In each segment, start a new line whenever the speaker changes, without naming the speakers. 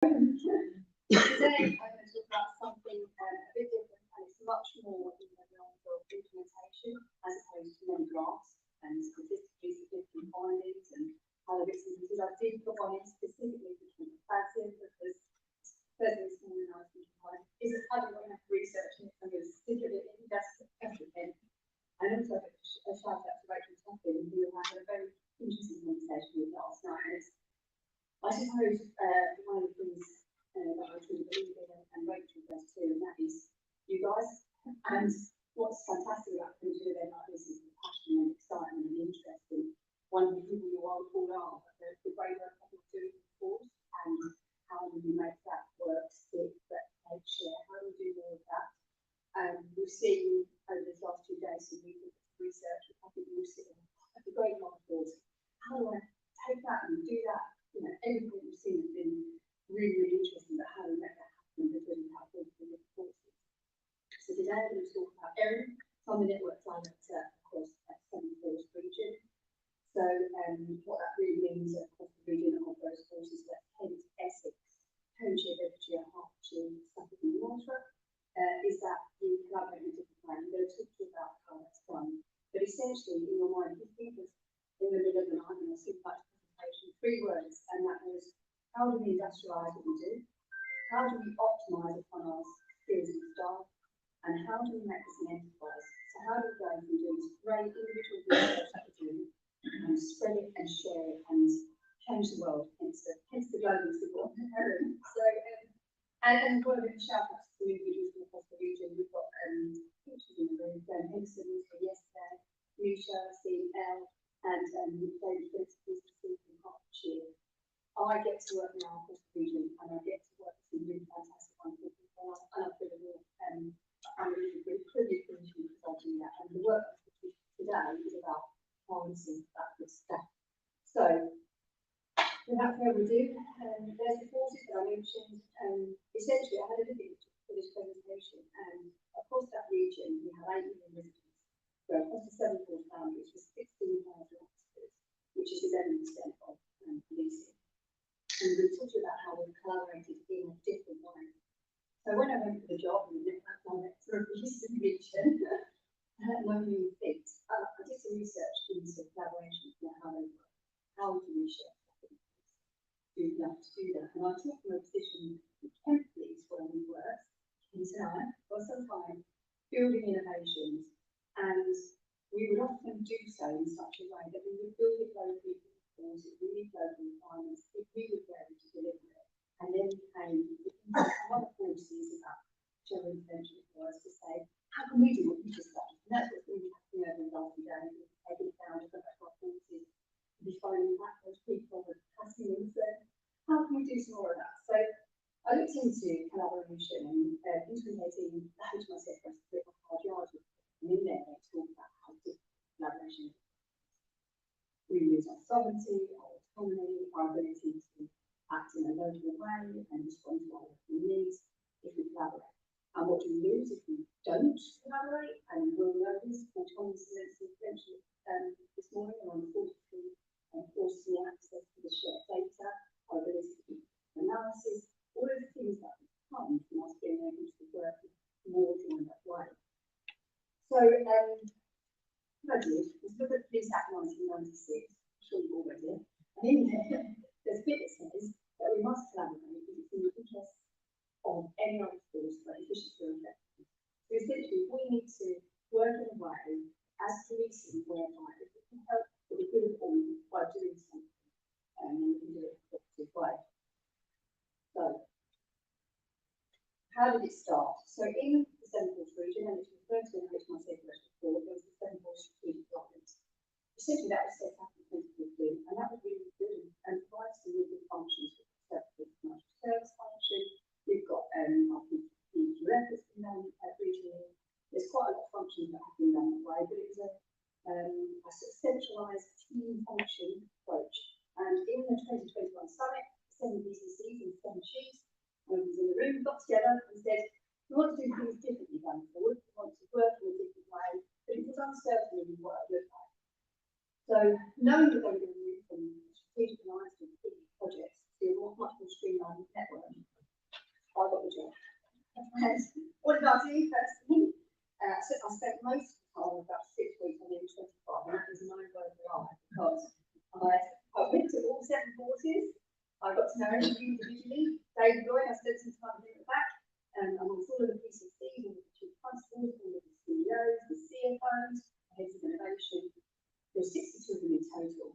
Today, I'm going to talk about something a bit different, and it's much more in the realm of implementation as opposed to many graphs and statistics of different findings and other bits and pieces. I did put one in specifically for passive because first thing this morning I was thinking, is it kind of going to research and I'm going to stick it in, that's the thing. And also a shout out to Rachel Tuffin, who I had a very interesting conversation with last night. And it's, I suppose, one of the things that I truly believe in, and Rachel does too, and that is you guys. And what's fantastic about coming to an event like this is the passion and excitement and interest in one of the people you all are, the great work that you're doing, of course, and how do we make that work stick, replicate, share, how do we do all of that? We've seen over these last 2 days some research, I think we've seen a great lot of thoughts. How do I take that and do that? You know, everything we've seen has been really, really interesting, but how do we make that happen because we have all the different forces. So today I'm going to talk about Erin, some of the network director across the Southern Force region. So what that really means across the region of those forces like Kent, Essex, Hampshire, Bedfordshire, Hertfordshire, Suffolk and Yorkshire, is that you collaborate with different plans. I'm going to talk to you about how that's done. But essentially, in your mind, if you think of in the middle of the night, and I see that presentation, 3 words, and that was, how do we industrialise what we do? How do we optimise upon our skills and style? And how do we make this an enterprise? So how do we go from doing this great individual research that we're doing and spread it and share it and change the world, hence the global support. So, and one of the shout outs to individuals from across the region, we've got pictures in the room, Ben Henderson was here yesterday, Misha, CL, and David Phillips from Hertfordshire. I get to work now across the region and I get to work with some really fantastic wonderful people, and I feel I'm really privileged because I do that. And the work today is about harnessing that good stuff. So, without further ado, there's the forces that I mentioned. Essentially, I had a look for this presentation, and across that region, we have 8 million visitors. So, across the 7 force boundaries, with 16,000 officers, which is 11% of policing. And we talked about how we've collaborated in a different way. So, when I went for the job and network director of the Eastern region, my new fit, I did some research into collaboration and how they work. How do we share? Do that to do that. And I took from a position with Kent Police where we work in town for some time, building innovations, and we would often do so in such a way that we would build it locally, if we need local requirements, if we would be able to deliver it. And then we came one of the forces about general intervention for us to say, how can we do what we just done? And that's what's really happening over the last few days. We've taken it down to go back to our forces, be finding back those people with passing in. So how can we do some more of that? So I looked into collaboration and integrating the HMIC for a hard yard. And in there they talk about how to collaboration. We use our sovereignty, our autonomy, our ability to act in a local way and respond to our local needs if we collaborate. And what do we lose if we don't collaborate? And we'll know this autonomous intervention this morning on 43 forcing access to the shared data, our ability to do analysis, all of the things that come from us being able to work more in that way. So, what I did was look at Police Act 1996, I'm sure you've all read it, and in there, there's a bit that says that we must collaborate because it's in the interest of any other force for efficiency or effectiveness. So essentially, we need to work in a way as policing whereby if we can help for the good of all by doing something, then we can do it in a positive way. So, how did it start? So in the 7 Force region, and it's referred to in the HMIC before, there was the 7 Force strategic governance. Essentially, that was set up in 2015, and that was really good and provides some really good functions for the commercial service function. We've got our PQF that's been done regionally. There's quite a lot of functions that have been done that way, but it was a sort of centralised team function approach. And in the 2021 summit, 7 BCCs and 7 chiefs, when we was in the room, got together and said, we want to do things differently going forward. We want to work in a different way, but it was uncertain in what it looked like. So knowing that they were going to move from strategic alliance to big projects to a much more streamlined network, I got the job. And what did I do first thing? So I spent most of the time, about 6 weeks on the M25, and that was an over life because I went to all 7 courses. I got to know everybody individually. David Lloyd, I spent some time with him at the back, amongst all of the PCCs, all of the chief constables, all of the CEOs, the CFOs, the heads of innovation. There's 62 of them in total,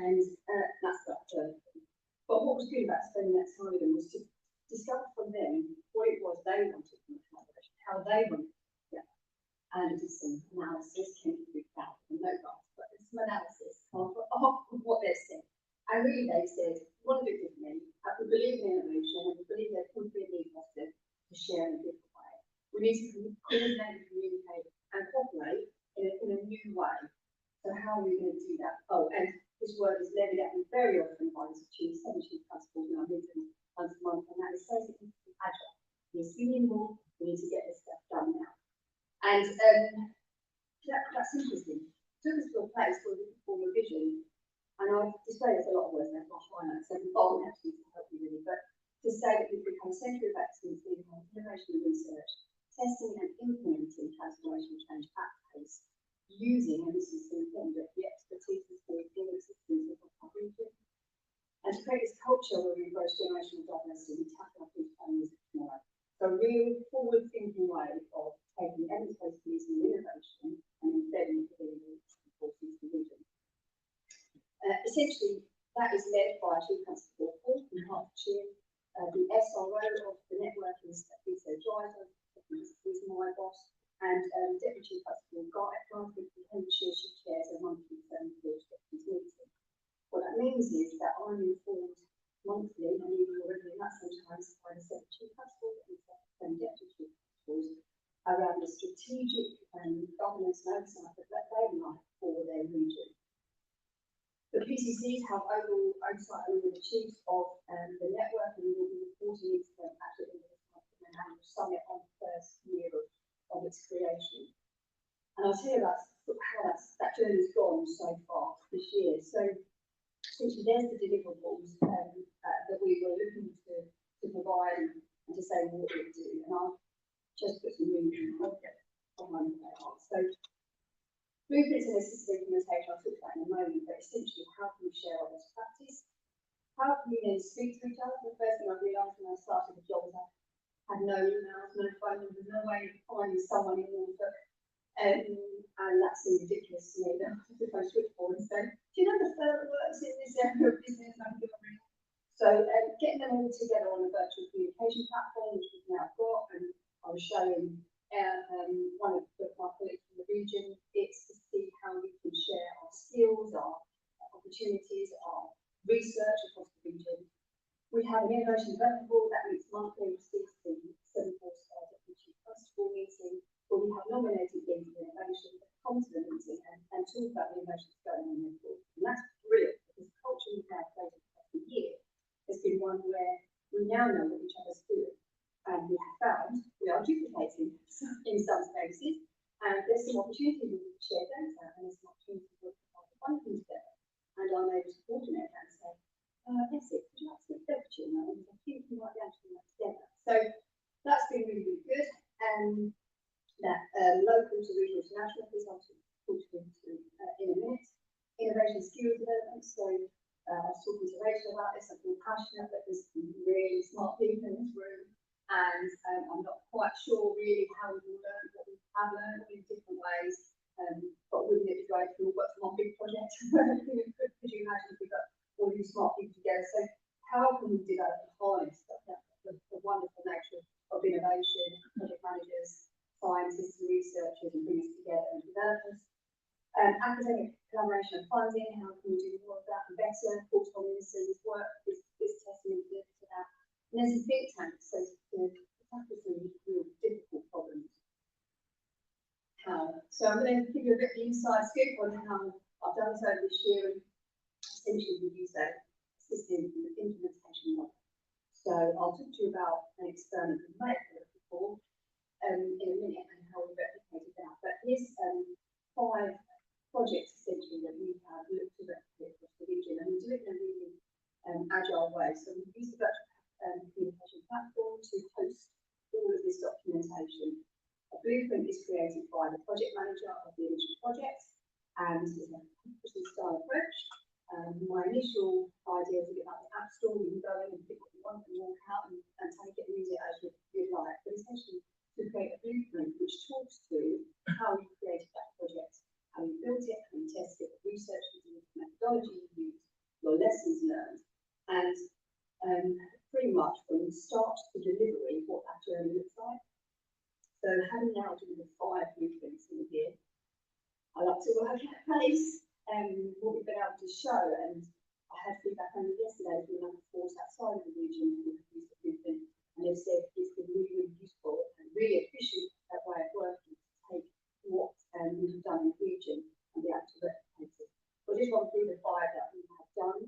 and that's that. But what was good about spending that time with them was to discover from them what it was they wanted from the collaboration, how they wanted to get, and do some analysis, came to big out and no graphs, but some analysis of what they've said. And really they said, we want to do it differently, we believe in innovation, and we believe there could be a need for us to share in a different way. We need to coordinate and communicate and cooperate in a new way. So how are we going to do that? Oh, and this word is levied at me very often by the chief constables when I meet them once a month, and that is so significantly agile. We need to be nimble, we need to get this stuff done now. And that's interesting. It took us to a place where we could form a vision, and I've displayed this a lot of words now, I'll highlight some bold actually to help you really, but to say that we've become a centre of excellence in innovation and research, testing and implementing transformational change at pace, using, and this is important, the expertise and skills in existence of our region, and to create this culture where we embrace generational diversity and tackle our future challenges of tomorrow. So a real forward-thinking way of taking evidence-based policing and innovation and embedding it in the forces of the region. Essentially, that is led by Chief Constable Paul from Hertfordshire. The SRO of the network is Lisa Driver, is my boss, and Deputy Chief Constable Guy from Hertfordshire, she chairs a monthly village deputies meeting. What that means is that I'm informed monthly, and even already in that sometimes by the Chief Constable and Deputy Chief Constables around the strategic governance and oversight that they like for their region. The PCCs have overall oversight over the chiefs of the network, and we will be reporting into them at the end of this month in an annual summit on the first year of its creation. And I'll tell you about how that journey's gone so far this year. So essentially there's the deliverables that we were looking to provide and to say what we do. And I'll just put some really good context behind what they are. So blueprints and assisted implementation, I'll talk about in a moment, but essentially how can we share our best practice? How can we then speak to each other? The first thing I realised when I started the job was I had no emails, no phone numbers, no way of finding someone in Norfolk. And that seemed ridiculous to me. That I had to go switchboard and say, do you know the firm that works in this area of business? So getting them all together on a virtual communication platform, which we've now got, and I was showing one of my colleagues from the region, it's to see how we can share our skills, our opportunities, our research across the region. We have an innovation development board that meets monthly, which is the 7-4-star Deputy Chief Constable meeting, where we have nominated leads in innovation that come to the meeting and talk about the innovations going on in the board. And that's brilliant, because the culture we've now created across the year has been one where we now know what each other's doing. And we have found we are duplicating in some spaces, and there's some opportunities to share data, and there's some opportunities to work together. And I'm able to coordinate that and say, Essex, would you like to speak over to you? And I think we might be able to do that together. So that's been really, really good. And that local to regional to national, please I'll talk to you in a minute. Innovation skills development. So I was talking to Rachel about this. I feel passionate that there's some really smart people in this room. And I'm not quite sure really how we will learn what we have learned in different ways. But wouldn't it be great if we all worked on one big project? Could you imagine if we got all these smart people together? So how can we develop and harness the wonderful nature of innovation, project managers, scientists and researchers, and bring us together and developers? Academic collaboration and funding, how can we do more of that and better? Paul Tomlinson's work is testament to that. And there's a think tank, so to tackle some real difficult problems. So I'm going to give you a bit of the inside scoop on how I've done this over this year, and essentially we use that assisted implementation model. So I'll talk to you about an experiment we may have heard before in a minute and how we replicated that. But here's 5 projects essentially that we have looked to replicate across the region, and we do it in a really agile way. So we use the virtual communication platform to host all of this documentation. A blueprint is created by the project manager of the initial project, and it's a competency style approach. My initial idea was about the App Store. You can go in and pick what you want and walk out and take it and use it as you'd like. But essentially, to create a blueprint which talks to how you created that project, how you built it, how you tested it, the research you did, the methodology you used, your lessons learned, and pretty much from start to delivery, what that journey looks like. So having now done the 5 blueprints in a year, I like to work at pace. What we've been able to show, and I had feedback only yesterday from another force outside of the region who have used the blueprint, and they've said it's been really, really useful and really efficient that way of working to take what we've done in the region and be able to replicate it. We'll just run through the 5 that we have done.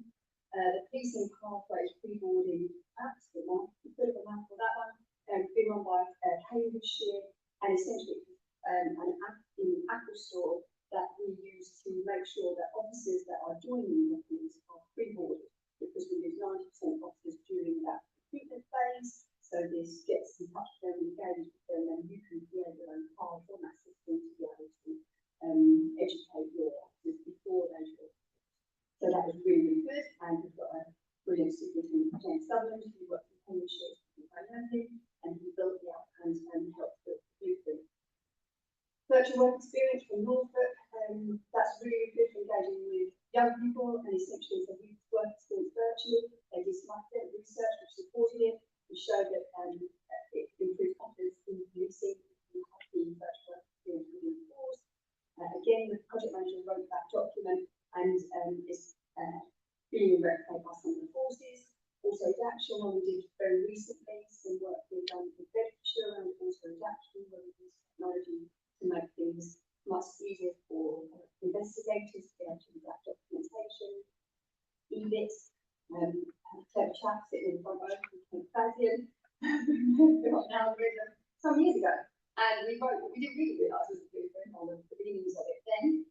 The policing pathways pre-boarding apps, the map for that one, been run by Cambridgeshire, and essentially an app in the Apple Store that we use to make sure that officers that are joining the police are pre-boarded, because we lose 90% of officers during that recruitment phase. So this gets in touch with them, engaged with them, and you can create your own card on that system to be able to educate your officers before they join. So that was really, really good, and we've got a brilliant signature from James Sutherland, who worked with Cambridgeshire and he built the outcomes and helped the blueprint. Virtual work experience from Norfolk, that's really good for engaging with young people, and essentially it's a youth work experience virtually. They did some academic research which supported it, which showed that it improved confidence in policing. You have the virtual work experience within the force. Again, the project manager wrote that document, and it's being replicated by some of the forces. Also, adaptation, one we did very recently, some work we've done with Bedfordshire, and also adaptation, where we use technology to make things much easier for investigators to be able to do that documentation. EBITS, clever chap sitting in the front row, Fabian, got an algorithm some years ago, and we didn't really realise it was a blueprint on the beginnings of it then.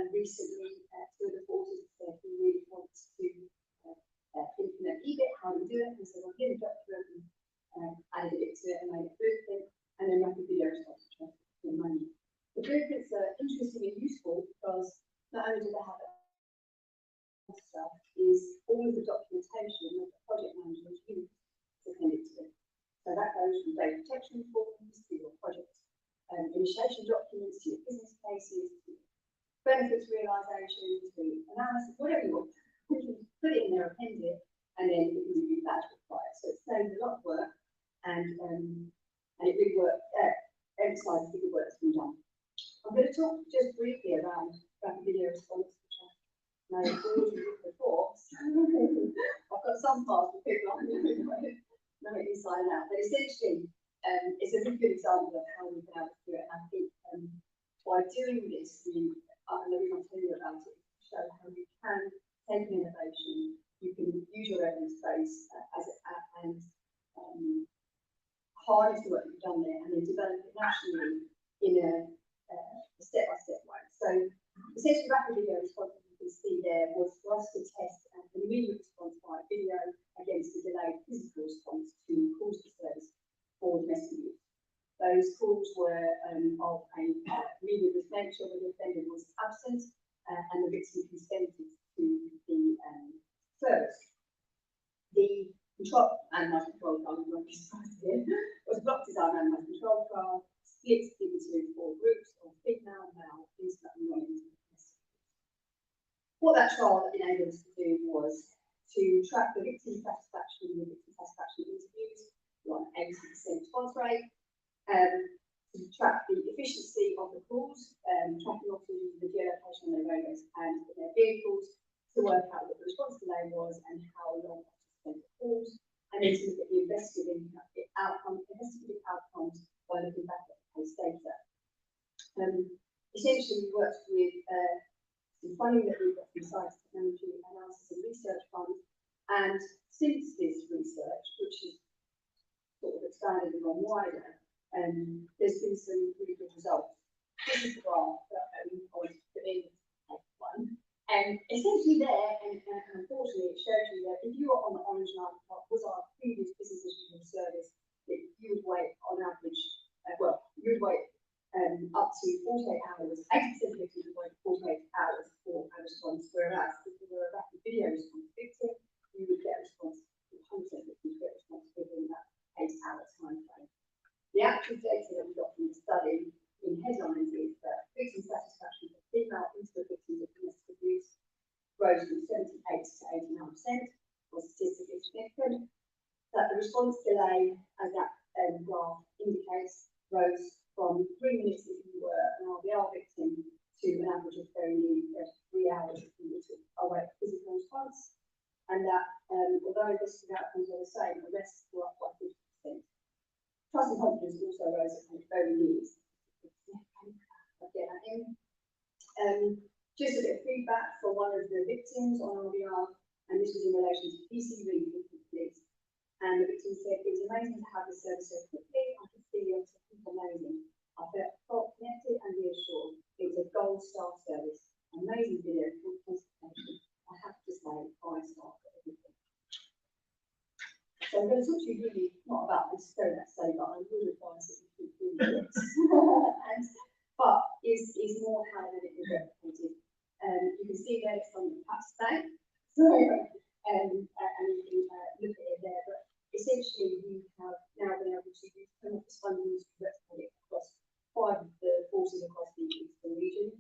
Recently, two of the forces said we really want to implement EBIT, how we do it, and so we'll get a document and added it to it and made a blueprint, and then make a video response to transfer money. The blueprints are interesting and useful because not only do they have stuff, is all of the documentation that the project managers use to send it to them. So that goes from data protection forms to your project initiation documents, to your business cases, to benefits realisation, to analysis, whatever you want. You can put it in there, append it, and then it can be batch required. So it saves a lot of work, and it really works, emphasises the good work that's been done. I'm going to talk just briefly around rapid video response, which I know already before. I've got some parts of people I know it inside and out, but essentially it's a really good example of how we've been able to do it. And I think by doing this, and the reason I'm telling you about it, to show how you can take an innovation, you can use your evidence base and harness the work you've done there, and then develop it nationally in a step-by-step way. So essentially rapid video response, you can see there, was for us to test an immediate response by video against a delayed physical response to calls for service for domestic use. Those calls were of a media risk nature where the offender was absent and the victim consented to the service. The randomised control trial, was block design randomised control trial, split into 4 groups of female, male, intimate and non-intimate. What that trial enabled us to do was to track the victim satisfaction interviews, like 80% response rate, to track the efficiency of the calls, tracking officers with the geolocation on their radios and their vehicles, to work out what the response delay was and how long officers spent the calls, and then to look at the investigative outcomes by looking back at the case data. Essentially, we worked with some funding that we got from Science, Technology, Analysis and Research Fund, and since this research, which is sort of expanded and gone wider, there's been some really good results. This is the graph that I wanted to put in one. Essentially there, and unfortunately it shows you that if you were on the orange line, what was our previous business as usual service, that you would wait on average, you would wait up to 48 hours, 80% of victims would wait 48 hours for a response, whereas if you were a rapid video response victim, you would get a response, 100% victims get a response within that 8-hour time frame. The actual data that we got from the study in headlines is that victim satisfaction for female intimate victims of domestic abuse rose from 78 to 89%, was statistically significant. That the response delay, as that graph indicates, rose from 3 minutes if you were an RBR victim to an average of very nearly 3 hours if you were to await physical response. And that although investigative outcomes are the same, arrests were up by 50%. Trust and confidence also rose at very nearly. Just a bit of feedback from one of the victims on RBR, and this was in relation to PC reading with police. And the victim said, it was amazing to have the service so quickly. I could see the officer amazing. I felt connected and reassured. It was a gold star service. Amazing video, full consultation. I have to say, 5-star for everything. So I'm going to talk to you really not about this study, but I would advise that you keep doing this. But is more how it is replicated. You can see there it's on the past day. So, and you can look at it there. But essentially, we have now been able to use some of the fundings to replicate it across 5 of the forces across the Eastern region.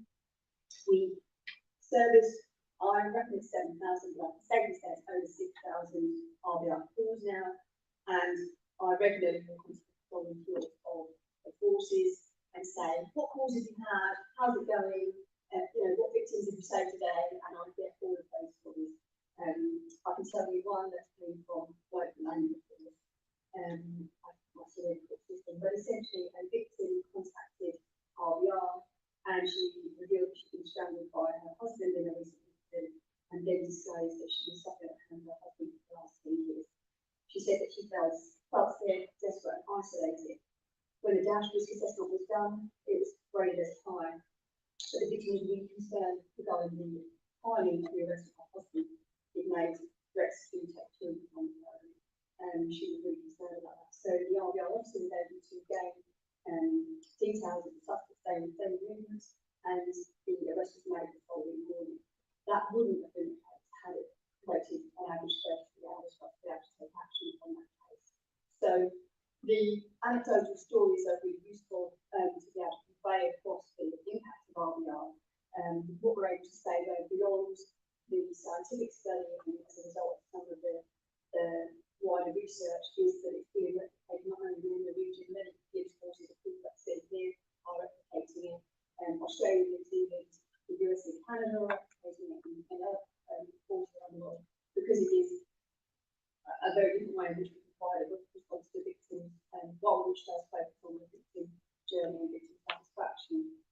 We service, I reckon it's 7,000, like Stacey says, over 6,000 RBR calls now. And I regularly will contact volunteers of the forces and say, what calls have you had? How's it going? What victims have you saved today? And I get all of those stories. I can tell you one that came from local land victims. But essentially, a victim contacted RBR and she revealed that she'd been strangled by her husband in a recent incident and then disclosed that she was suffering from her husband for the last 10 years. She said that she felt scared, desperate, and isolated. When the dash risk assessment was done, it was graded as high. But the victim was really concerned regarding the timing of the arrest of her husband. It made threats to take children from her. She was really concerned about that. So the RBR officer was able to gain details of the suspect's daily movements, and the arrest was made the following morning. That wouldn't have been the case had it waited on average 33 hours for us to be able to take action on that case. So the anecdotal stories are really useful to be able to convey across the impact of RBR. What we're able to say though beyond the scientific study and as a result of some of the wider research is that it's being replicated not only within the region, many gives forces of people that sit here are replicating it. Australia, New Zealand, the US and Canada are replicating it and other forces around the world because it is a very different way in which we provide a response to victims, one which does focus on the victim journey and victim satisfaction.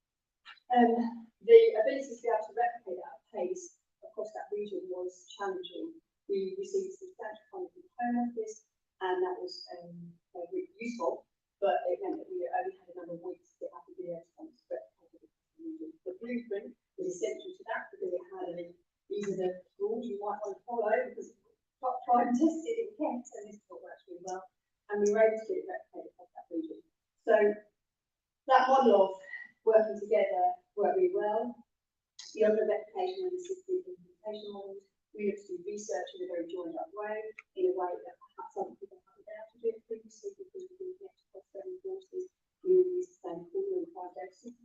The ability to be able to replicate that pace across that region was challenging. We received substantial funding from the Home Office, and that was really useful, but it meant that we only had a number of weeks to have the video response replicated across the region. The blueprint was essential to that because it had these are the rules you might want to follow because it's tried and tested in Kent, and this is what works really well. And we were able to get it replicated across that region. So that model of working together worked really well. Beyond the replication and assisted implementation models, we looked to do research in a very joined up way, in a way that perhaps other people haven't been able to do it previously,